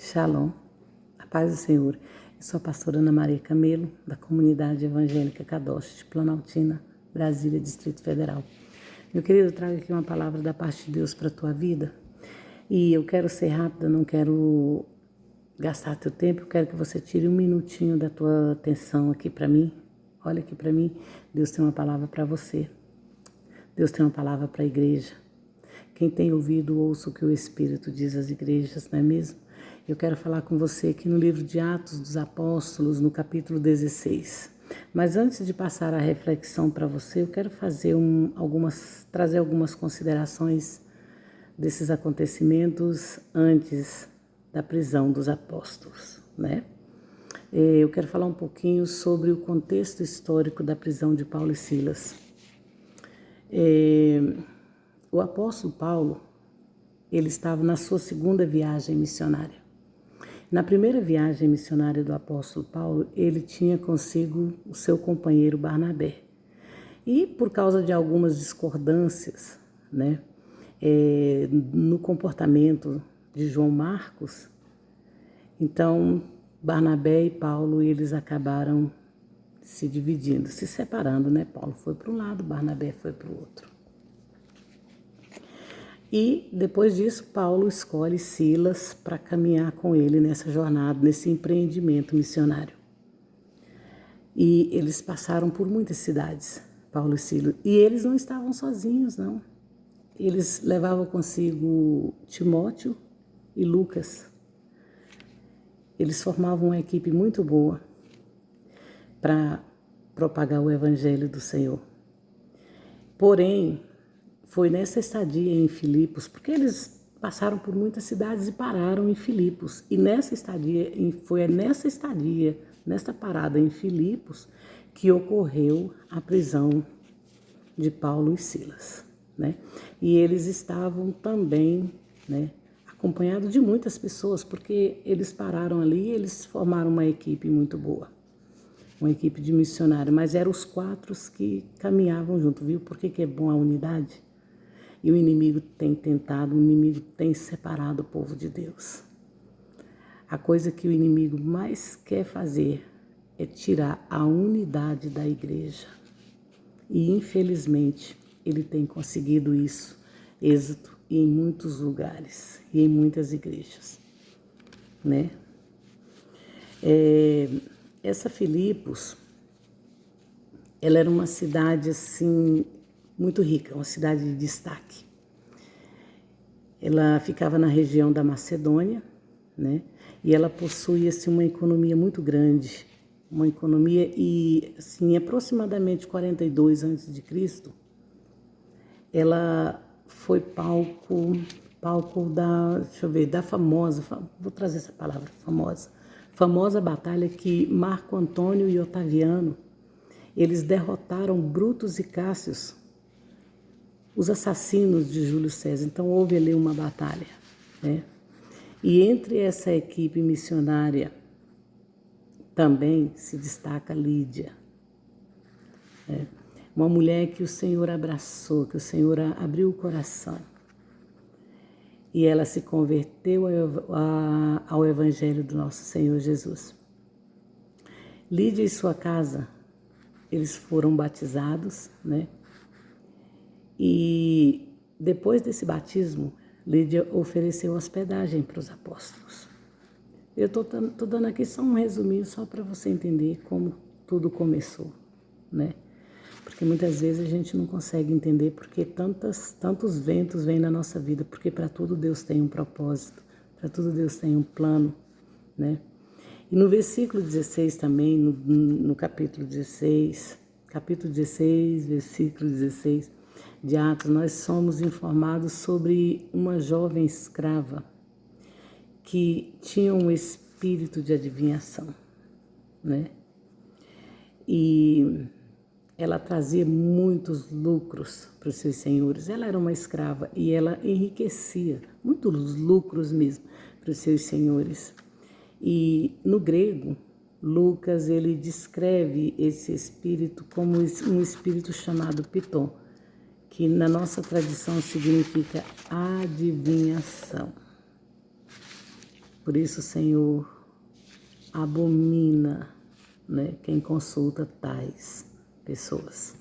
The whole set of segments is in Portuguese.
Shalom, a paz do Senhor. Eu sou a pastora Ana Maria Camelo, da Comunidade Evangélica Kadosh, de Planaltina, Brasília, Distrito Federal. Meu querido, eu trago aqui uma palavra da parte de Deus para a tua vida. E eu quero ser rápida, não quero gastar teu tempo, eu quero que você tire um minutinho da tua atenção aqui para mim. Olha aqui para mim, Deus tem uma palavra para você. Deus tem uma palavra para a igreja. Quem tem ouvido, ouça o que o Espírito diz às igrejas, não é mesmo? Eu quero falar com você aqui no livro de Atos dos Apóstolos, no capítulo 16. Mas antes de passar a reflexão para você, eu quero fazer trazer algumas considerações desses acontecimentos antes da prisão dos apóstolos, né? Eu quero falar um pouquinho sobre o contexto histórico da prisão de Paulo e Silas. O apóstolo Paulo, ele estava na sua segunda viagem missionária. Na primeira viagem missionária do apóstolo Paulo, ele tinha consigo o seu companheiro Barnabé. E por causa de algumas discordâncias, né, no comportamento de João Marcos, então Barnabé e Paulo, eles acabaram se dividindo, se separando, né? Paulo foi para um lado, Barnabé foi para o outro. E depois disso, Paulo escolhe Silas para caminhar com ele nessa jornada, nesse empreendimento missionário. E eles passaram por muitas cidades, Paulo e Silas. E eles não estavam sozinhos, não. Eles levavam consigo Timóteo e Lucas. Eles formavam uma equipe muito boa para propagar o evangelho do Senhor. Porém, foi nessa estadia em Filipos, porque eles passaram por muitas cidades e pararam em Filipos. E nessa parada em Filipos, que ocorreu a prisão de Paulo e Silas, né? E eles estavam também, né, acompanhados de muitas pessoas, porque eles pararam ali e eles formaram uma equipe muito boa. Uma equipe de missionários, mas eram os quatro que caminhavam junto, viu? Por que é bom a unidade? E o inimigo tem tentado, o inimigo tem separado o povo de Deus. A coisa que o inimigo mais quer fazer é tirar a unidade da igreja. E infelizmente ele tem conseguido isso, êxito em muitos lugares e em muitas igrejas, né? Essa Filipos, ela era uma cidade assim muito rica, uma cidade de destaque. Ela ficava na região da Macedônia, né? E ela possuía assim, uma economia muito grande, uma economia e assim, aproximadamente 42 a.C., ela foi palco da famosa, vou trazer essa palavra, famosa batalha que Marco Antônio e Otaviano, eles derrotaram Brutus e Cássius, os assassinos de Júlio César. Então houve ali uma batalha, né? E entre essa equipe missionária também se destaca Lídia, né? Uma mulher que o Senhor abraçou, que o Senhor abriu o coração. E ela se converteu ao Evangelho do nosso Senhor Jesus. Lídia e sua casa, eles foram batizados, né? E depois desse batismo, Lídia ofereceu hospedagem para os apóstolos. Eu estou dando aqui só um resuminho, só para você entender como tudo começou, né? Porque muitas vezes a gente não consegue entender porque tantos ventos vêm na nossa vida, porque para tudo Deus tem um propósito, para tudo Deus tem um plano, né? E no versículo 16 também, no capítulo 16, versículo 16 de Atos, nós somos informados sobre uma jovem escrava que tinha um espírito de adivinhação, né? E ela trazia muitos lucros para os seus senhores. Ela era uma escrava e ela enriquecia, muitos lucros mesmo, para os seus senhores. E no grego, Lucas, ele descreve esse espírito como um espírito chamado Piton, que na nossa tradição significa adivinhação. Por isso, Senhor, abomina, né, quem consulta tais pessoas.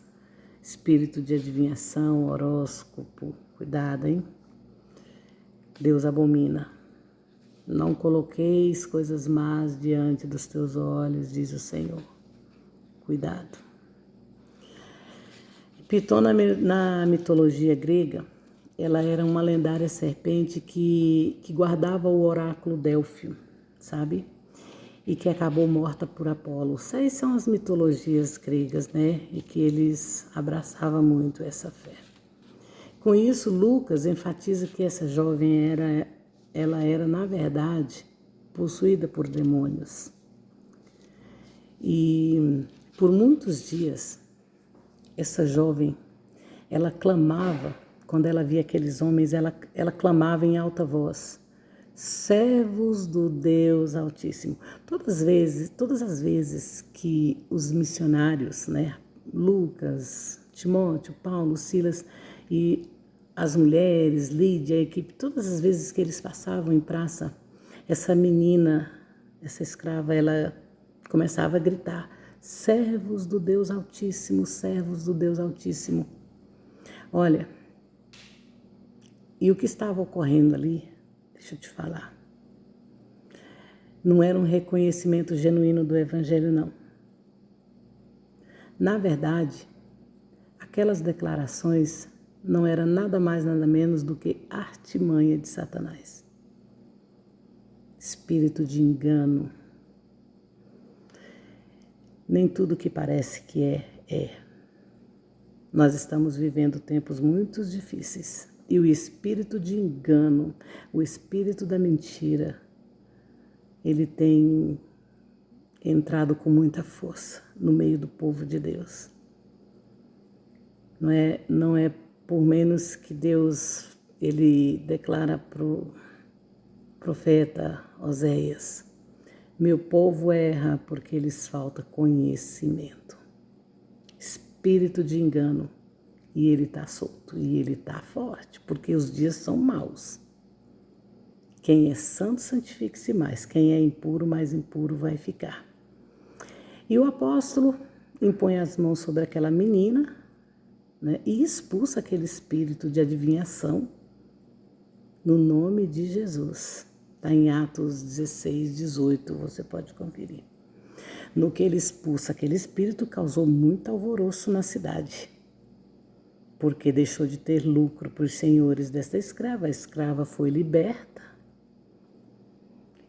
Espírito de adivinhação, horóscopo, cuidado, hein? Deus abomina. Não coloqueis coisas más diante dos teus olhos, diz o Senhor. Cuidado. Piton, na mitologia grega, ela era uma lendária serpente que guardava o oráculo Délfio, sabe? E que acabou morta por Apolo. Essas são as mitologias gregas, né? E que eles abraçavam muito essa fé. Com isso, Lucas enfatiza que essa jovem ela era, na verdade, possuída por demônios. E por muitos dias, essa jovem, ela clamava, quando ela via aqueles homens, ela clamava em alta voz: servos do Deus Altíssimo. Todas as vezes que os missionários, né, Lucas, Timóteo, Paulo, Silas e as mulheres, Lídia, a equipe, todas as vezes que eles passavam em praça, essa menina, essa escrava, ela começava a gritar: servos do Deus Altíssimo, servos do Deus Altíssimo. Olha, e o que estava ocorrendo ali, deixa eu te falar, não era um reconhecimento genuíno do Evangelho, não. Na verdade, aquelas declarações não eram nada mais, nada menos do que artimanha de Satanás. Espírito de engano. Nem tudo que parece que é. Nós estamos vivendo tempos muito difíceis. E o espírito de engano, o espírito da mentira, ele tem entrado com muita força no meio do povo de Deus. Não é por menos que Deus, ele declara para o profeta Oséias: meu povo erra porque lhes falta conhecimento. Espírito de engano. E ele está solto, e ele está forte, porque os dias são maus. Quem é santo, santifique-se mais. Quem é impuro, mais impuro vai ficar. E o apóstolo impõe as mãos sobre aquela menina, né, e expulsa aquele espírito de adivinhação no nome de Jesus. Está em Atos 16, 18, você pode conferir. No que ele expulsa aquele espírito, causou muito alvoroço na cidade, porque deixou de ter lucro para os senhores desta escrava. A escrava foi liberta.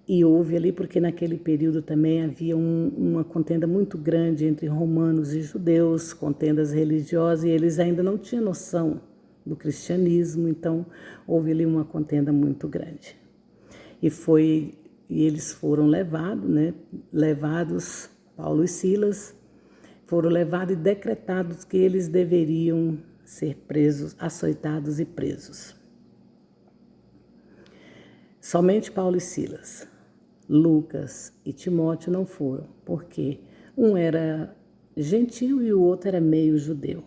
E houve ali, porque naquele período também havia uma contenda muito grande entre romanos e judeus, contendas religiosas, e eles ainda não tinham noção do cristianismo, então houve ali uma contenda muito grande. E eles foram levados, Paulo e Silas, foram levados e decretados que eles deveriam ser presos, açoitados e presos. Somente Paulo e Silas, Lucas e Timóteo não foram, porque um era gentil e o outro era meio judeu.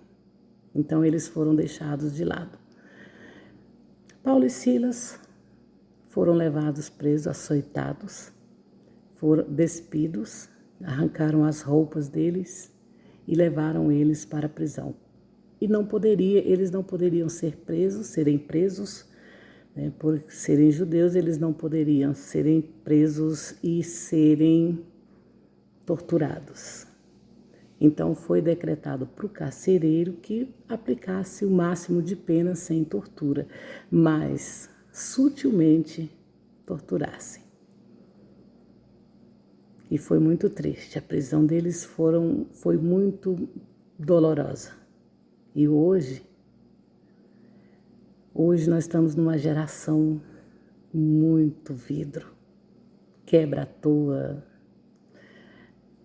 Então eles foram deixados de lado. Paulo e Silas foram levados presos, açoitados, foram despidos, arrancaram as roupas deles e levaram eles para a prisão. E eles não poderiam serem presos, né, por serem judeus, eles não poderiam serem presos e serem torturados. Então foi decretado para o carcereiro que aplicasse o máximo de pena sem tortura, mas sutilmente torturasse. E foi muito triste, a prisão deles foi muito dolorosa. E hoje nós estamos numa geração muito vidro, quebra à toa,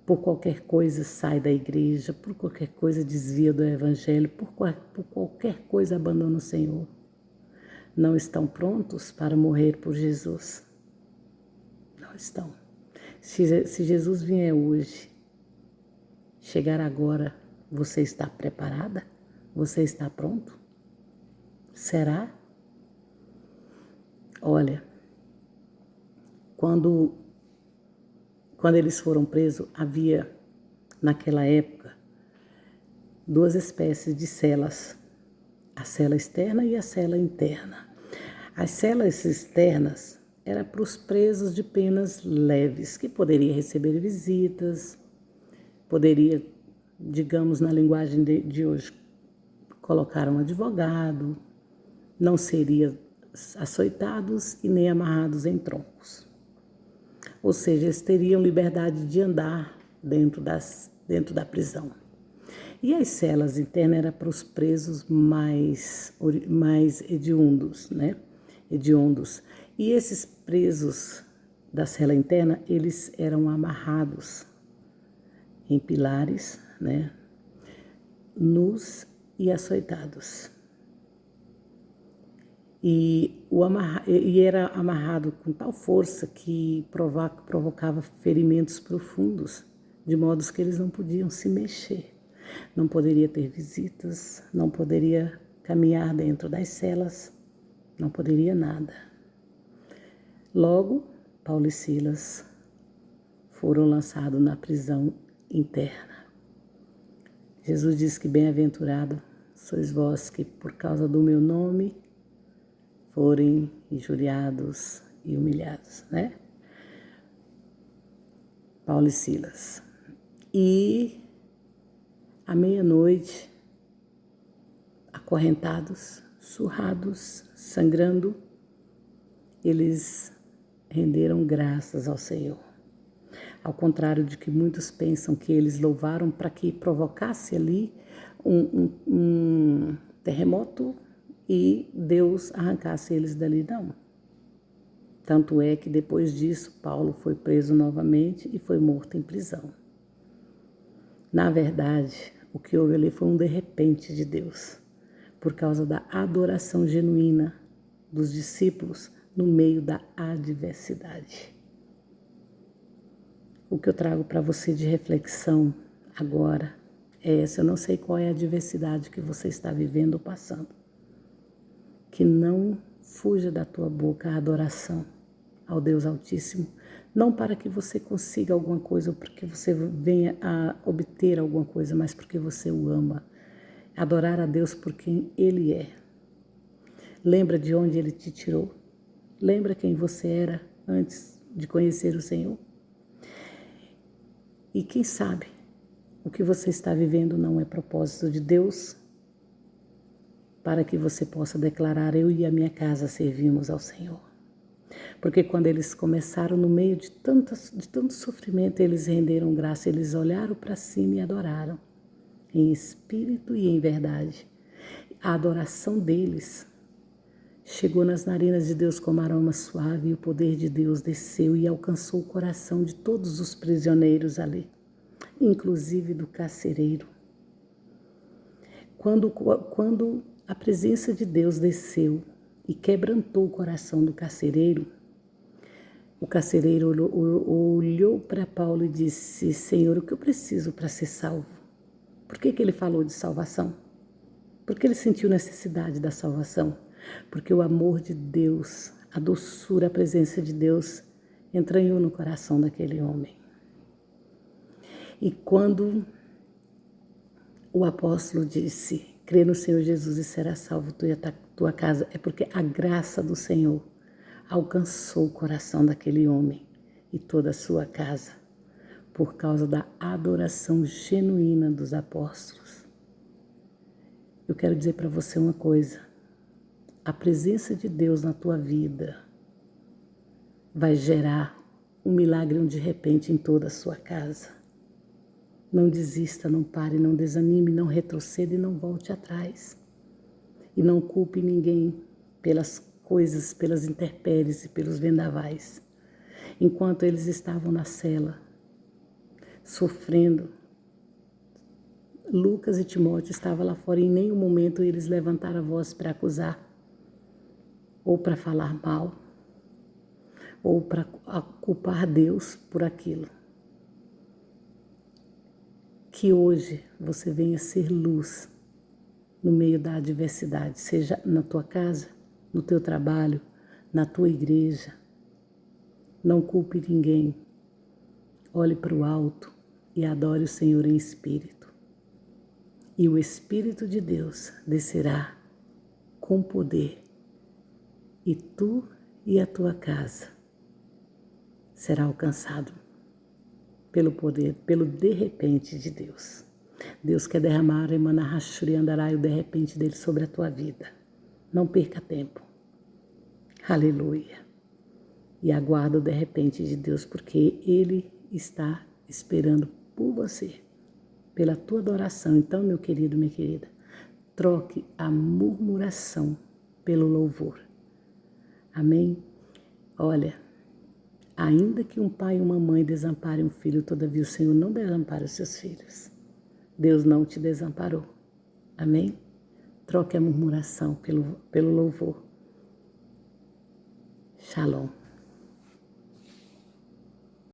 por qualquer coisa sai da igreja, por qualquer coisa desvia do evangelho, por qualquer coisa abandona o Senhor. Não estão prontos para morrer por Jesus. Não estão. Se Jesus vier hoje, chegar agora, você está preparada? Você está pronto? Será? Olha, quando eles foram presos, havia, naquela época, 2 espécies de celas, a cela externa e a cela interna. As celas externas eram para os presos de penas leves, que poderia receber visitas, poderia, digamos, na linguagem de hoje, colocar um advogado, não seriam açoitados e nem amarrados em troncos. Ou seja, eles teriam liberdade de andar dentro da prisão. E as celas internas eram para os presos mais hediondos, né? Hediondos. E esses presos da cela interna, eles eram amarrados em pilares, né? Nus e açoitados. E era amarrado com tal força que provocava ferimentos profundos, de modo que eles não podiam se mexer. Não poderia ter visitas, não poderia caminhar dentro das celas, não poderia nada. Logo, Paulo e Silas foram lançados na prisão interna. Jesus diz que bem-aventurado sois vós que, por causa do meu nome, forem injuriados e humilhados, né? Paulo e Silas. E à meia-noite, acorrentados, surrados, sangrando, eles renderam graças ao Senhor. Ao contrário de que muitos pensam que eles louvaram para que provocasse ali um terremoto e Deus arrancasse eles dali, não. Tanto é que depois disso, Paulo foi preso novamente e foi morto em prisão. Na verdade, o que houve ali foi um de repente de Deus, por causa da adoração genuína dos discípulos no meio da adversidade. O que eu trago para você de reflexão agora é essa. Eu não sei qual é a adversidade que você está vivendo ou passando. Que não fuja da tua boca a adoração ao Deus Altíssimo, não para que você consiga alguma coisa ou para que você venha a obter alguma coisa, mas porque você o ama. Adorar a Deus por quem Ele é. Lembra de onde Ele te tirou? Lembra quem você era antes de conhecer o Senhor? E quem sabe o que você está vivendo não é propósito de Deus, para que você possa declarar: eu e a minha casa servimos ao Senhor. Porque quando eles começaram no meio de tanto sofrimento, eles renderam graça, eles olharam para cima e adoraram, em espírito e em verdade. A adoração deles chegou nas narinas de Deus como aroma suave e o poder de Deus desceu e alcançou o coração de todos os prisioneiros ali, inclusive do carcereiro. Quando a presença de Deus desceu e quebrantou o coração do carcereiro, o carcereiro olhou para Paulo e disse: Senhor, o que eu preciso para ser salvo? Por que ele falou de salvação? Porque ele sentiu necessidade da salvação. Porque o amor de Deus, a doçura, a presença de Deus entranhou no coração daquele homem. E quando o apóstolo disse: crê no Senhor Jesus e será salvo tu e a tua casa, é porque a graça do Senhor alcançou o coração daquele homem e toda a sua casa, por causa da adoração genuína dos apóstolos. Eu quero dizer para você uma coisa: a presença de Deus na tua vida vai gerar um milagre de repente em toda a sua casa. Não desista, não pare, não desanime, não retroceda e não volte atrás. E não culpe ninguém pelas coisas, pelas intempéries e pelos vendavais. Enquanto eles estavam na cela, sofrendo, Lucas e Timóteo estavam lá fora e em nenhum momento eles levantaram a voz para acusar, ou para falar mal, ou para culpar Deus por aquilo. Que hoje você venha ser luz no meio da adversidade, seja na tua casa, no teu trabalho, na tua igreja. Não culpe ninguém. Olhe para o alto e adore o Senhor em espírito. E o Espírito de Deus descerá com poder. E tu e a tua casa será alcançado pelo poder, pelo de repente de Deus. Deus quer derramar, emanar, rachuri, andará, o de repente dele sobre a tua vida. Não perca tempo. Aleluia. E aguarda o de repente de Deus, porque Ele está esperando por você, pela tua adoração. Então, meu querido, minha querida, troque a murmuração pelo louvor. Amém? Olha, ainda que um pai e uma mãe desamparem um filho, todavia o Senhor não desampara os seus filhos. Deus não te desamparou. Amém? Troque a murmuração pelo louvor. Shalom.